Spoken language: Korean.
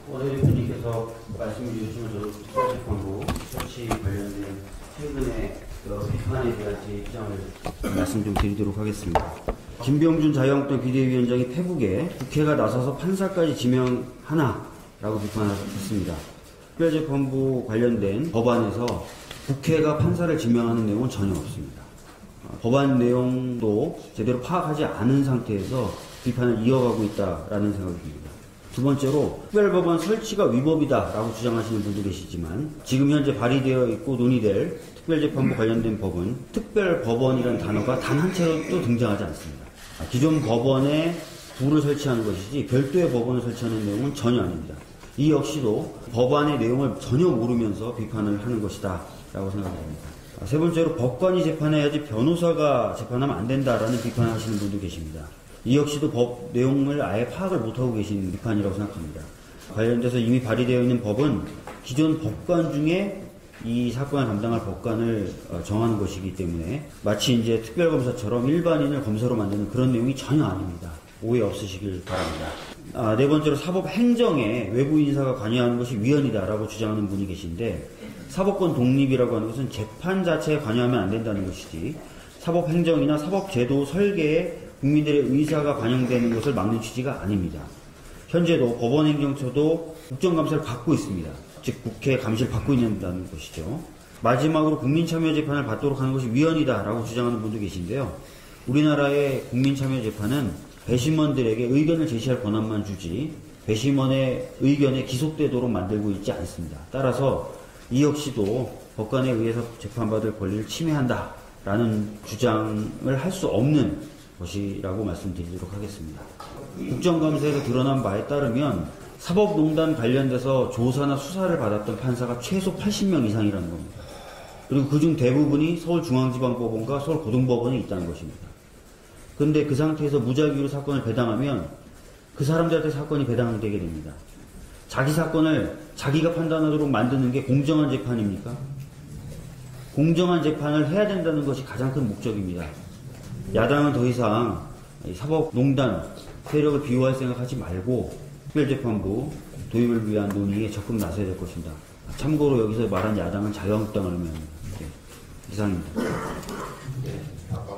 오늘 대표님께서 말씀해 주신 특별재판부 설치 관련된 최근의 비판에 대한 제 입장을 말씀 좀 드리도록 하겠습니다. 김병준 자유한국당 비대위원장이 페북에 국회가 나서서 판사까지 지명하나라고 비판했습니다. 특별재판부 관련된 법안에서 국회가 판사를 지명하는 내용은 전혀 없습니다. 법안 내용도 제대로 파악하지 않은 상태에서 비판을 이어가고 있다라는 생각이 듭니다. 두 번째로 특별법원 설치가 위법이다라고 주장하시는 분도 계시지만 지금 현재 발의되어 있고 논의될 특별재판부 관련된 법은 특별법원이라는 단어가 단 한 채로도 등장하지 않습니다. 기존 법원에 부를 설치하는 것이지 별도의 법원을 설치하는 내용은 전혀 아닙니다. 이 역시도 법안의 내용을 전혀 모르면서 비판을 하는 것이다 라고 생각합니다. 세 번째로 법관이 재판해야지 변호사가 재판하면 안 된다라는 비판을 하시는 분도 계십니다. 이 역시도 법 내용을 아예 파악을 못하고 계신 비판이라고 생각합니다. 관련돼서 이미 발의되어 있는 법은 기존 법관 중에 이 사건을 담당할 법관을 정하는 것이기 때문에 마치 이제 특별검사처럼 일반인을 검사로 만드는 그런 내용이 전혀 아닙니다. 오해 없으시길 바랍니다. 네 번째로 사법행정에 외부 인사가 관여하는 것이 위헌이다라고 주장하는 분이 계신데 사법권 독립이라고 하는 것은 재판 자체에 관여하면 안 된다는 것이지 사법행정이나 사법제도 설계에 국민들의 의사가 반영되는 것을 막는 취지가 아닙니다. 현재도 법원행정처도 국정감사를 받고 있습니다. 즉 국회 감시를 받고 있다는 것이죠. 마지막으로 국민참여재판을 받도록 하는 것이 위헌이다라고 주장하는 분도 계신데요. 우리나라의 국민참여재판은 배심원들에게 의견을 제시할 권한만 주지 배심원의 의견에 기속되도록 만들고 있지 않습니다. 따라서 이 역시도 법관에 의해서 재판받을 권리를 침해한다라는 주장을 할 수 없는 것이라고 말씀드리도록 하겠습니다. 국정감사에서 드러난 바에 따르면 사법농단 관련돼서 조사나 수사를 받았던 판사가 최소 80명 이상이라는 겁니다. 그리고 그중 대부분이 서울중앙지방법원과 서울고등법원에 있다는 것입니다. 그런데 그 상태에서 무작위로 사건을 배당하면 그 사람들한테 사건이 배당되게 됩니다. 자기 사건을 자기가 판단하도록 만드는 게 공정한 재판입니까? 공정한 재판을 해야 된다는 것이 가장 큰 목적입니다. 야당은 더 이상 사법농단 세력을 비호할 생각하지 말고 특별재판부 도입을 위한 논의에 적극 나서야 될 것입니다. 참고로 여기서 말한 야당은 자유한국당을 의미합니다. 네, 이상입니다. 네, 아까